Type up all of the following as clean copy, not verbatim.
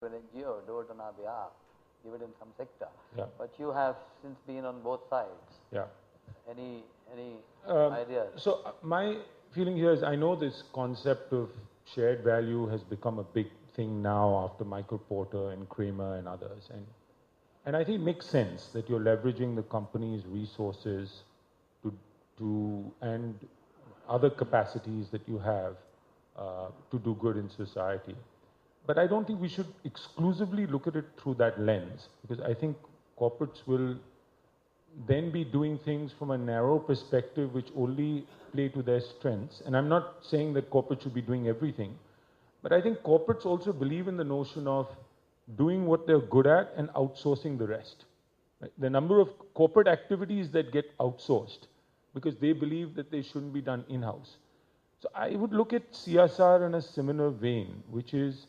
an NGO, do it on our behalf, give it in some sector. Yeah. But you have since been on both sides. Yeah. Any ideas? So my feeling here is I know this concept of shared value has become a big thing now after Michael Porter and Kramer and others. And I think it makes sense that you're leveraging the company's resources and other capacities that you have to do good in society. But I don't think we should exclusively look at it through that lens, because I think corporates will then be doing things from a narrow perspective which only play to their strengths. And I'm not saying that corporates should be doing everything, but I think corporates also believe in the notion of doing what they're good at and outsourcing the rest. Right? The number of corporate activities that get outsourced because they believe that they shouldn't be done in-house. So I would look at CSR in a similar vein, which is,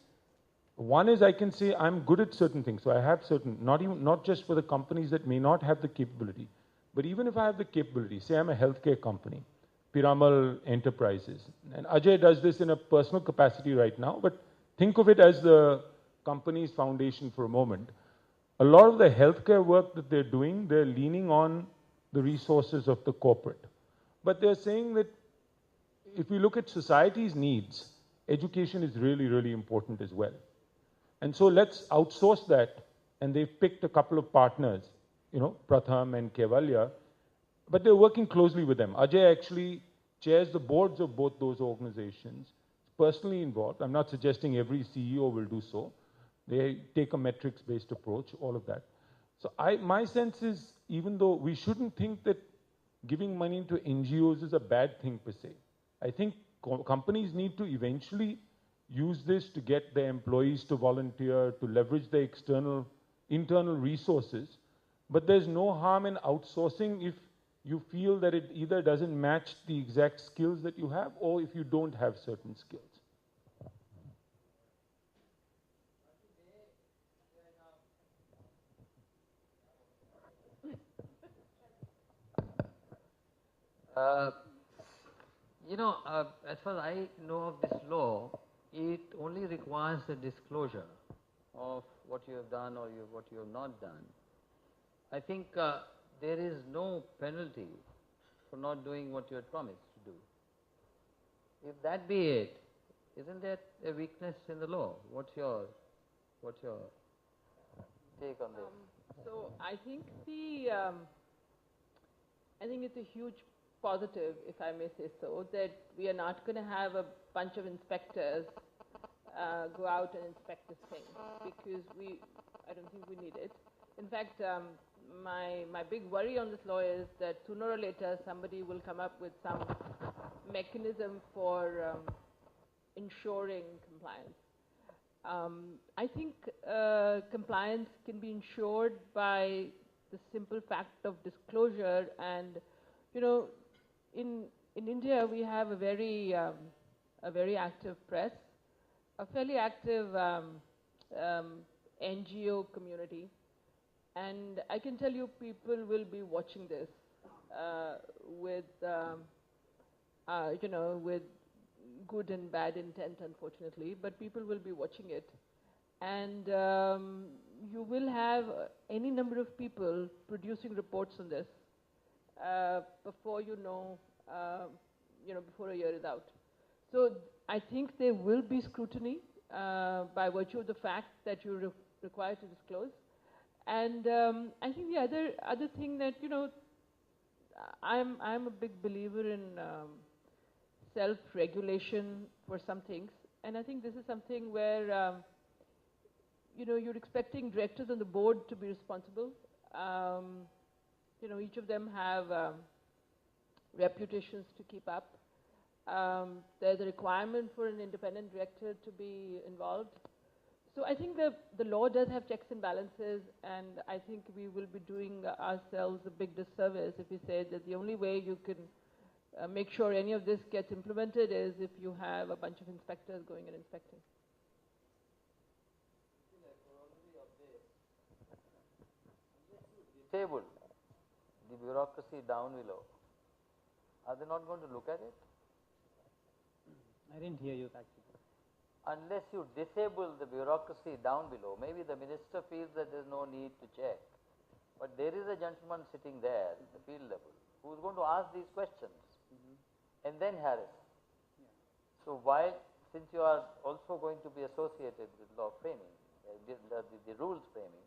one is I can say I'm good at certain things. So I have certain, not just for the companies that may not have the capability, but even if I have the capability, say I'm a healthcare company, Piramal Enterprises, and Ajay does this in a personal capacity right now, but think of it as the company's foundation for a moment. A lot of the healthcare work that they're doing, they're leaning on the resources of the corporate. But they're saying that if we look at society's needs, education is really, really important as well. And so let's outsource that. And they've picked a couple of partners, Pratham and Kevalya, but they're working closely with them. Ajay actually chairs the boards of both those organizations, personally involved. I'm not suggesting every CEO will do so. They take a metrics-based approach, all of that. So my sense is, even though we shouldn't think that giving money to NGOs is a bad thing per se, I think companies need to eventually use this to get their employees to volunteer, to leverage their internal resources. But there's no harm in outsourcing if you feel that it either doesn't match the exact skills that you have, or if you don't have certain skills. As far as I know of this law, it only requires a disclosure of what you have done or what you have not done. I think there is no penalty for not doing what you had promised to do. If that be it, isn't that a weakness in the law? What's your take on this? So I think I think it's a huge positive, if I may say so, that we are not going to have a bunch of inspectors go out and inspect this thing, because I don't think we need it. In fact, my big worry on this law is that sooner or later somebody will come up with some mechanism for ensuring compliance. I think compliance can be ensured by the simple fact of disclosure. And in India we have a very active press, a fairly active NGO community, and I can tell you people will be watching this with with good and bad intent, unfortunately, but people will be watching it. And you will have any number of people producing reports on this before before a year is out. So I think there will be scrutiny by virtue of the fact that you're required to disclose. And I think the other thing that I'm a big believer in self-regulation for some things, and I think this is something where you're expecting directors on the board to be responsible. Each of them have reputations to keep up. There's a requirement for an independent director to be involved. So I think the law does have checks and balances, and I think we will be doing ourselves a big disservice if we say that the only way you can make sure any of this gets implemented is if you have a bunch of inspectors going and inspecting. Disabled, the bureaucracy down below, are they not going to look at it? I didn't hear you actually. unless you disable the bureaucracy down below, maybe the minister feels that there is no need to check, but there is a gentleman sitting there at the field level who is going to ask these questions and then harass. So while, since you are also going to be associated with law framing, the rules framing,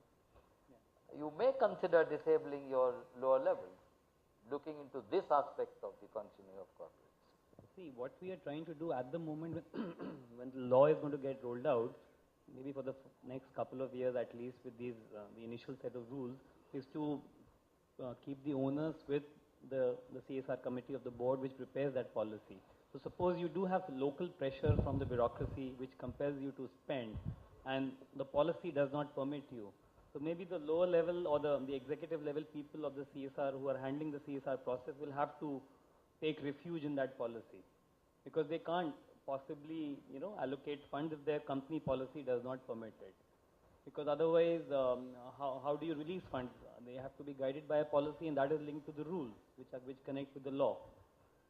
you may consider disabling your lower levels, looking into this aspect of the functioning of corporates. See, what we are trying to do at the moment when the law is going to get rolled out, maybe for the next couple of years at least with these, the initial set of rules, is to keep the onus with the CSR committee of the board which prepares that policy. So suppose you do have local pressure from the bureaucracy which compels you to spend and the policy does not permit you. So maybe the lower level or the executive level people of the CSR who are handling the CSR process will have to take refuge in that policy because they can't possibly, allocate funds if their company policy does not permit it. Because otherwise, how do you release funds? They have to be guided by a policy and that is linked to the rules which connect with the law.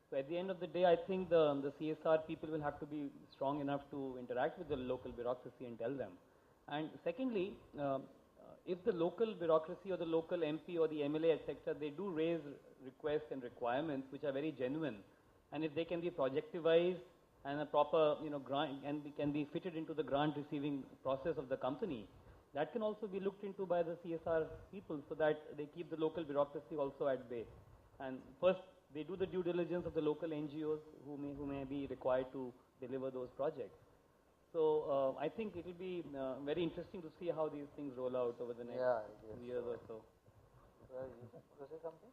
So at the end of the day, I think the CSR people will have to be strong enough to interact with the local bureaucracy and tell them. And secondly, if the local bureaucracy or the local MP or the MLA, etc., they do raise requests and requirements which are very genuine, and if they can be projectivized and a proper, grant and can be fitted into the grant receiving process of the company, that can also be looked into by the CSR people so that they keep the local bureaucracy also at bay. And first, they do the due diligence of the local NGOs who may be required to deliver those projects. So I think it will be very interesting to see how these things roll out over the next years or so. You say something?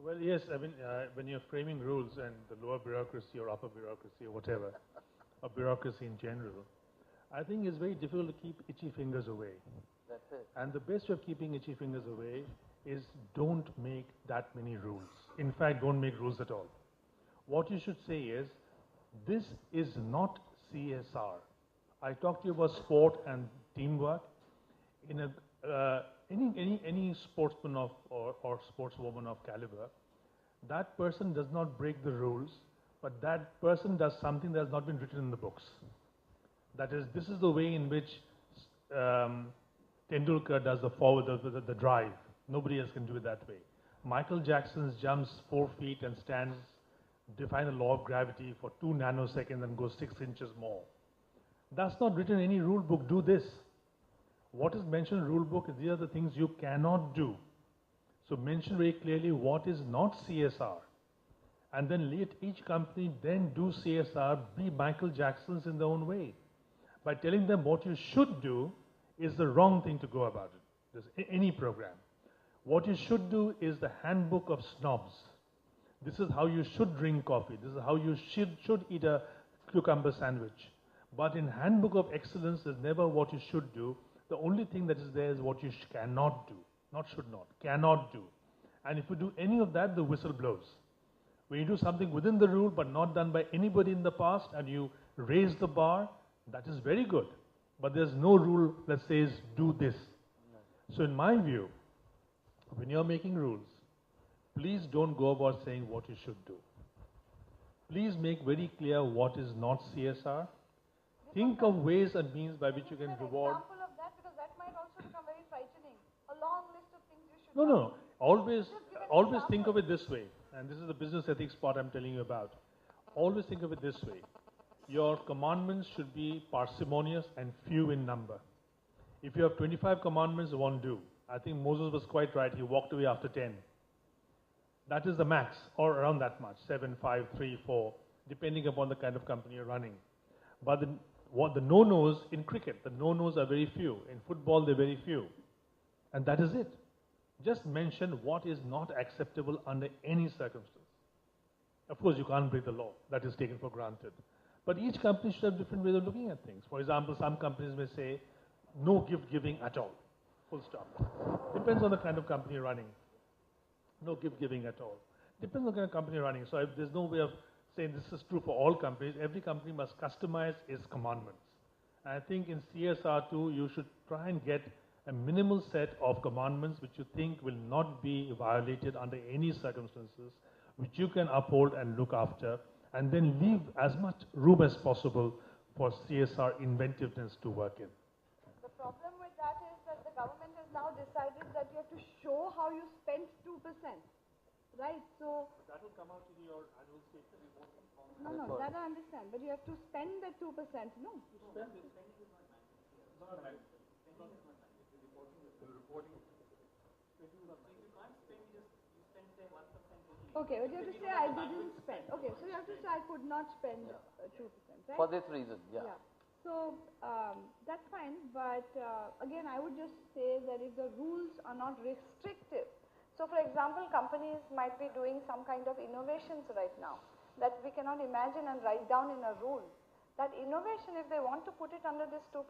Well, yes, I mean, when you're framing rules and the lower bureaucracy or upper bureaucracy or whatever, or bureaucracy in general, I think it's very difficult to keep itchy fingers away. That's it. And the best way of keeping itchy fingers away is don't make that many rules. In fact, don't make rules at all. What you should say is, this is not CSR. I talked to you about sport and teamwork. In a any sportsman or sportswoman of caliber, that person does not break the rules, but that person does something that has not been written in the books. That is, this is the way in which Tendulkar does the drive. Nobody else can do it that way. Michael Jackson jumps 4 feet and stands, define the law of gravity for 2 nanoseconds and goes 6 inches more. That's not written in any rule book. Do this. What is mentioned in rule book is these are the things you cannot do. So mention very clearly what is not CSR. And then let each company then do CSR, be Michael Jacksons in their own way. By telling them what you should do is the wrong thing to go about it. There's any program. What you should do is the handbook of snobs. This is how you should drink coffee. This is how you should eat a cucumber sandwich. But in handbook of excellence, there's never what you should do. The only thing that is there is what you cannot do. Not should not, cannot do. And if you do any of that, the whistle blows. When you do something within the rule but not done by anybody in the past and you raise the bar, that is very good. But there's no rule that says do this. So in my view, when you're making rules, please don't go about saying what you should do. Please make very clear what is not CSR. Think of ways and means by which you can reward. An example of that, because that might also become very frightening. A long list of things you should No, not no. do. Always think of it this way. And this is the business ethics part I'm telling you about. Always think of it this way. Your commandments should be parsimonious and few in number. If you have 25 commandments, it won't do. I think Moses was quite right. He walked away after 10. That is the max, or around that much, 7, 5, 3, 4, depending upon the kind of company you're running. But what the no-nos in cricket, the no-nos are very few. In football, they're very few. And that is it. Just mention what is not acceptable under any circumstance. Of course, you can't break the law. That is taken for granted. But each company should have different ways of looking at things. For example, some companies may say, no gift giving at all. Full stop. Depends on the kind of company you're running. No gift giving at all. Depends on the kind of company you're running. So if there's no way of saying this is true for all companies, every company must customize its commandments. And I think in CSR too, you should try and get a minimal set of commandments which you think will not be violated under any circumstances, which you can uphold and look after, and then leave as much room as possible for CSR inventiveness to work in. The problem with that is that the government has now decided that you have to show how you spent 2%. Right? So. That will come out in your annual statement report. No, that I understand. But you have to spend the 2%, no? Okay, but you have to say I didn't spend. Okay, so you have to say I could not spend 2%, right? For this reason, yeah. So that's fine, but again, I would just say that if the rules are not restrictive, so for example, companies might be doing some kind of innovations right now that we cannot imagine and write down in a rule. That innovation, if they want to put it under this 2%,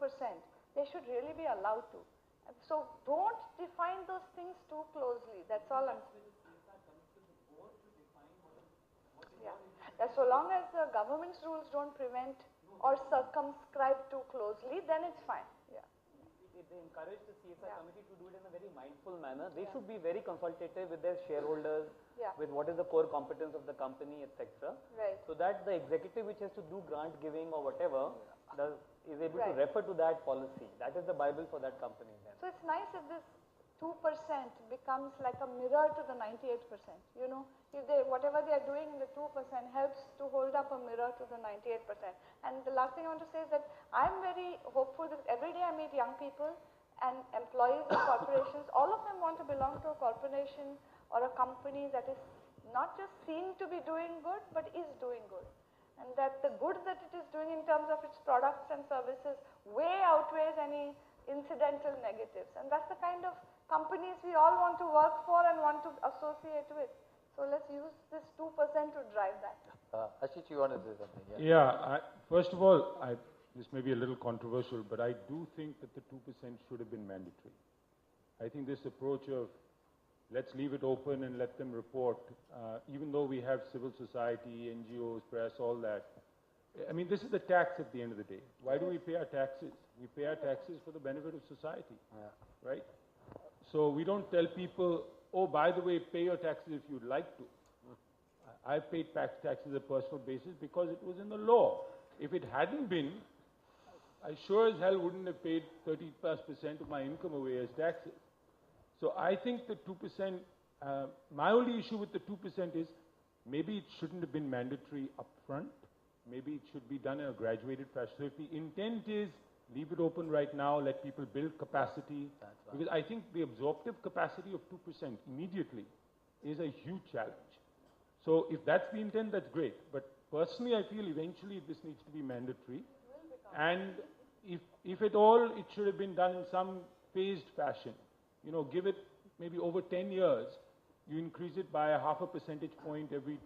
they should really be allowed to. So don't define those things too closely. That's all I'm saying. Yeah. That so long as the government's rules don't prevent or circumscribe too closely, then it's fine. Yeah. They encourage the CSR committee to do it in a very mindful manner. They should be very consultative with their shareholders, with what is the core competence of the company, etc. Right. So that the executive which has to do grant giving or whatever is able to refer to that policy. That is the Bible for that company then. So it's nice if this 2% becomes like a mirror to the 98%. You know, if they, whatever they are doing in the 2% helps to hold up a mirror to the 98%. And the last thing I want to say is that I'm very hopeful that every day I meet young people and employees of corporations. All of them want to belong to a corporation or a company that is not just seen to be doing good, but is doing good. And that the good that it is doing in terms of its products and services way outweighs any incidental negatives. And that's the kind of companies we all want to work for and want to associate with. So let's use this 2% to drive that. Ashish, you want to say something? First of all, this may be a little controversial, but I do think that the 2% should have been mandatory. I think this approach of let's leave it open and let them report, even though we have civil society, NGOs, press, all that. I mean, this is the tax at the end of the day. Why do we pay our taxes? We pay our taxes for the benefit of society, right? So we don't tell people, oh, by the way, pay your taxes if you'd like to. I paid taxes on a personal basis because it was in the law. If it hadn't been, I sure as hell wouldn't have paid 30+% of my income away as taxes. So I think the 2%, my only issue with the 2% is maybe it shouldn't have been mandatory upfront. Maybe it should be done in a graduated fashion. So if the intent is leave it open right now, let people build capacity. Because I think the absorptive capacity of 2% immediately is a huge challenge. So if that's the intent, that's great. But personally, I feel eventually this needs to be mandatory. And if at all, it should have been done in some phased fashion. You know, give it maybe over 10 years, you increase it by a half a percentage point every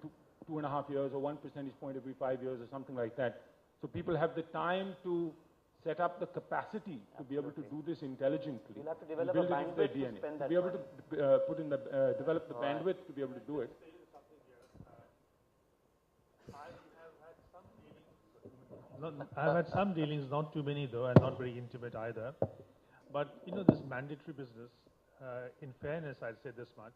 2.5 years, or 1 percentage point every 5 years, or something like that. So people have the time to set up the capacity to be able to do this intelligently. You'll have to develop a bandwidth to spend that to be able to develop the bandwidth to be able to do it. I've had some dealings, not too many though, and not very intimate either. But you know, this mandatory business, in fairness, I'd say this much,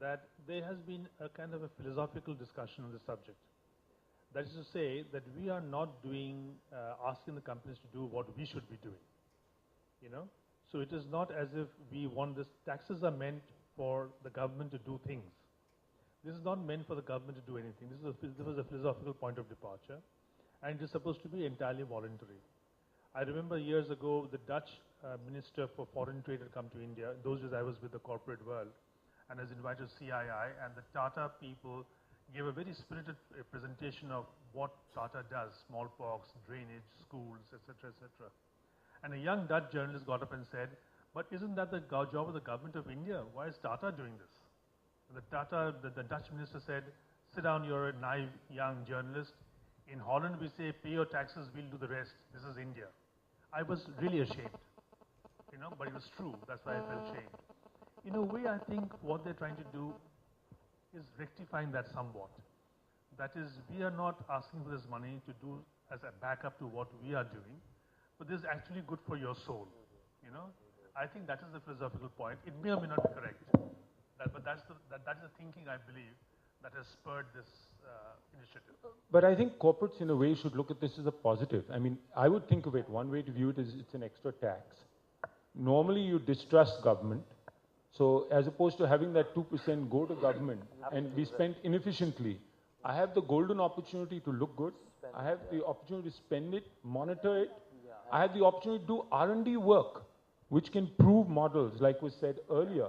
that there has been a kind of a philosophical discussion on the subject. That is to say that we are not doing, asking the companies to do what we should be doing, you know. So it is not as if we want this, taxes are meant for the government to do things. This is not meant for the government to do anything. This was a philosophical point of departure, and it is supposed to be entirely voluntary. I remember years ago, the Dutch Minister for Foreign Trade had come to India. Those days I was with the corporate world, and I was invited to CII, and the Tata people gave a very spirited presentation of what Tata does, smallpox, drainage, schools, etc., etc. And a young Dutch journalist got up and said, but isn't that the job of the government of India? Why is Tata doing this? And the Dutch minister said, sit down, you're a naive young journalist. In Holland we say, pay your taxes, we'll do the rest. This is India. I was really ashamed, you know, but it was true. That's why I felt shamed. In a way, I think what they're trying to do is rectifying that somewhat. That is, we are not asking for this money to do as a backup to what we are doing, but this is actually good for your soul, you know. I think that is the philosophical point. It may or may not be correct, but that's the thinking, I believe, that has spurred this initiative. But I think corporates, in a way, should look at this as a positive. I mean, I would think of it, one way to view it is it's an extra tax. Normally, you distrust government. So, as opposed to having that 2% go to government and be spent inefficiently, I have the golden opportunity to look good. I have the opportunity to spend it, monitor it. I have the opportunity to do R&D work, which can prove models, like was said earlier,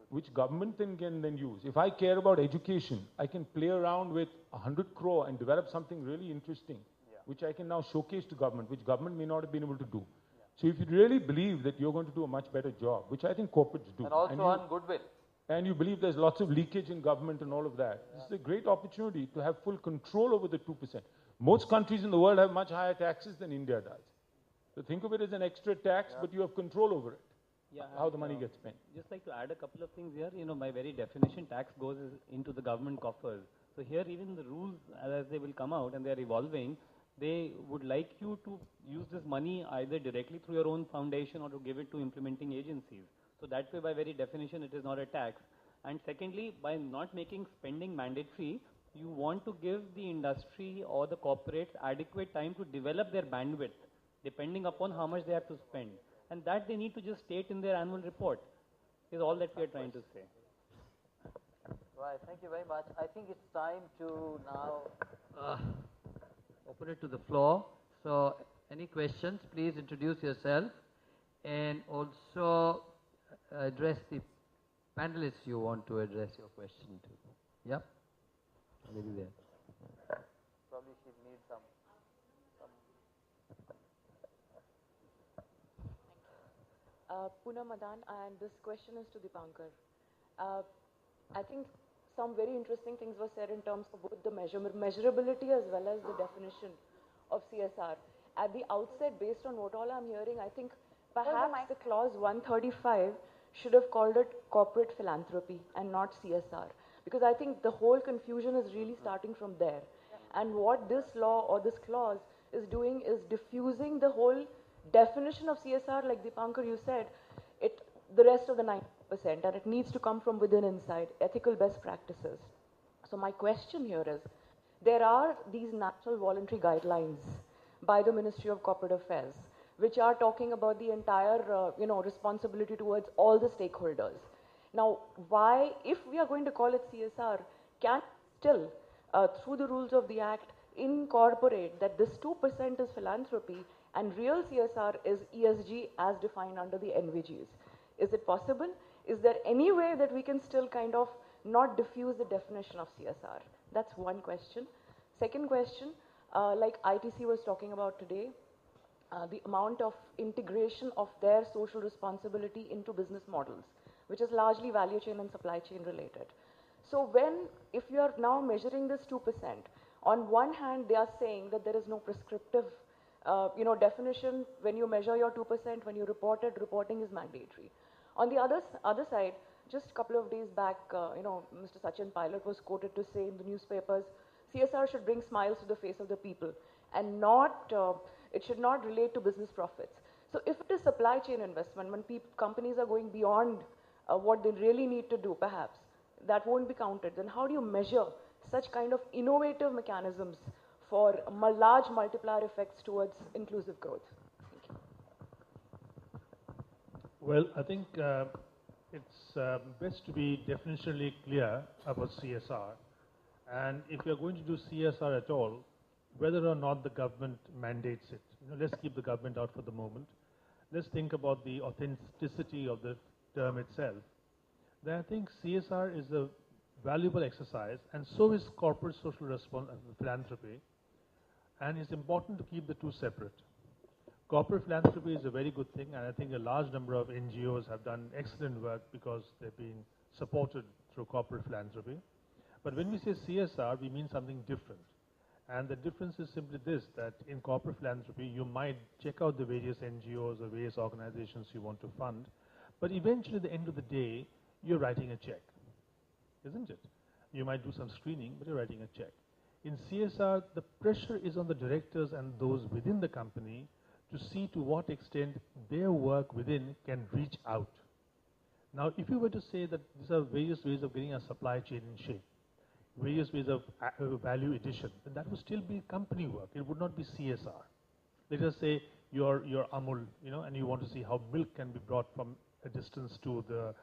which government can then use. If I care about education, I can play around with 100 crore and develop something really interesting, which I can now showcase to government, which government may not have been able to do. So if you really believe that you're going to do a much better job, which I think corporates do, And also on goodwill. and you believe there's lots of leakage in government and all of that, this is a great opportunity to have full control over the 2%. Most countries in the world have much higher taxes than India does. So think of it as an extra tax, but you have control over it, how the money gets spent. Just like to add a couple of things here, by very definition, tax goes into the government coffers. So here even the rules, as they will come out and they are evolving, they would like you to use this money either directly through your own foundation or to give it to implementing agencies. So that way, by very definition, it is not a tax. And secondly, by not making spending mandatory, you want to give the industry or the corporates adequate time to develop their bandwidth, depending upon how much they have to spend. And that they need to just state in their annual report, is all that we are trying to say. Right, thank you very much. I think it's time to now open it to the floor. So, any questions, please introduce yourself and also address the panelists you want to address your question to. Yep, maybe there. Probably she needs some. Poonam Madan, and this question is to Dipankar. I think some very interesting things were said in terms of both the measurability as well as the definition of CSR. At the outset, based on what all I'm hearing, I think perhaps the clause 135 should have called it corporate philanthropy and not CSR. Because I think the whole confusion is really starting from there. And what this law or this clause is doing is diffusing the whole definition of CSR, like Dipankar, you said, the rest of the 90%, and it needs to come from within inside, ethical best practices. So my question here is, there are these national voluntary guidelines by the Ministry of Corporate Affairs, which are talking about the entire, responsibility towards all the stakeholders. Now, why, if we are going to call it CSR, can still, through the rules of the Act, incorporate that this 2% is philanthropy and real CSR is ESG as defined under the NVGs? Is it possible? Is there any way that we can still kind of not diffuse the definition of CSR? That's one question. Second question, like ITC was talking about today, the amount of integration of their social responsibility into business models, which is largely value chain and supply chain related. So if you are now measuring this 2%, on one hand they are saying that there is no prescriptive definition. When you measure your 2%, when you report it, reporting is mandatory. On the other side, just a couple of days back, Mr. Sachin Pilot was quoted to say in the newspapers, CSR should bring smiles to the face of the people and not, it should not relate to business profits. So if it is supply chain investment, when companies are going beyond what they really need to do, perhaps, that won't be counted. Then how do you measure such kind of innovative mechanisms for large multiplier effects towards inclusive growth? Thank you. Well, I think it's best to be definitionally clear about CSR. And if you're going to do CSR at all, whether or not the government mandates it, let's keep the government out for the moment. Let's think about the authenticity of the term itself. Then I think CSR is a valuable exercise, and so is corporate social philanthropy. And it's important to keep the two separate. Corporate philanthropy is a very good thing, and I think a large number of NGOs have done excellent work because they've been supported through corporate philanthropy. But when we say CSR, we mean something different. And the difference is simply this, that in corporate philanthropy, you might check out the various NGOs or various organizations you want to fund, but eventually at the end of the day, you're writing a check, isn't it? You might do some screening, but you're writing a check. In CSR, the pressure is on the directors and those within the company to see to what extent their work within can reach out. Now, if you were to say that these are various ways of getting a supply chain in shape, various ways of value addition, then that would still be company work. It would not be CSR. Let us say you're Amul, you know, and you want to see how milk can be brought from a distance to the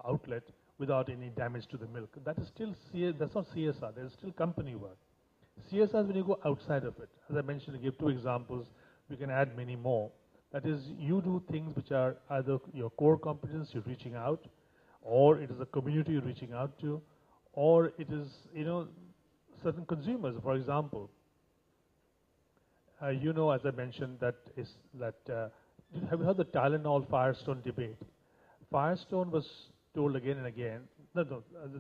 outlet without any damage to the milk. That is still that's not CSR. That is still company work. CSR is when you go outside of it. As I mentioned, I gave 2 examples. We can add many more. That is, you do things which are either your core competence, you're reaching out, or it is a community you're reaching out to, or it is, you know, certain consumers. For example, you know, as I mentioned, have you heard the Tylenol Firestone debate? Firestone was told again and again, a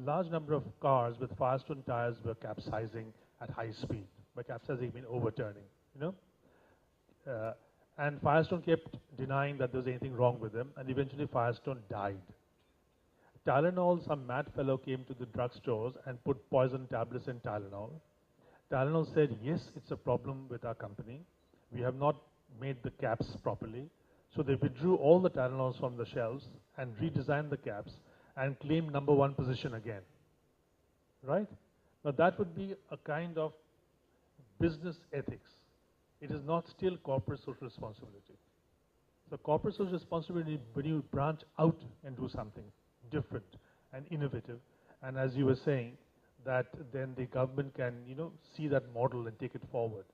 large number of cars with Firestone tires were capsizing at high speed. By capsizing, I mean overturning, you know. And Firestone kept denying that there was anything wrong with them, and eventually Firestone died. Tylenol, some mad fellow came to the drugstores and put poison tablets in Tylenol. Tylenol said, yes, it's a problem with our company. We have not made the caps properly. So they withdrew all the Tylenols from the shelves and redesigned the caps and claimed #1 position again. Right? Now that would be a kind of business ethics. It is not still corporate social responsibility. So corporate social responsibility, when you branch out and do something different and innovative, and as you were saying, that then the government can, you know, see that model and take it forward.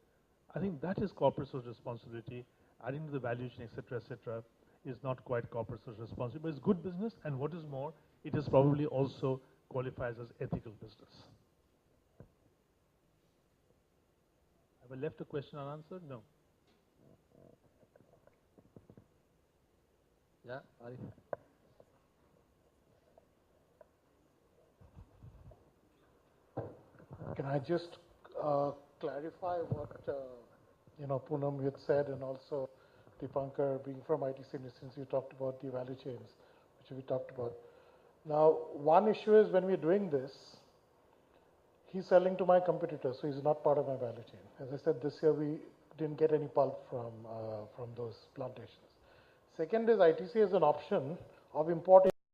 I think that is corporate social responsibility. Adding to the value chain, etc., is not quite corporate social responsibility, but it's good business, and what is more, it is probably also qualifies as ethical business. Have I left a question unanswered? No. Yeah, Arif. Can I just clarify what you know, Poonam had said, and also Deepankar, being from ITC, since you talked about the value chains, which we talked about. Now, one issue is when we're doing this, he's selling to my competitor, so he's not part of my value chain. As I said, this year we didn't get any pulp from those plantations. Second is ITC has an option of importing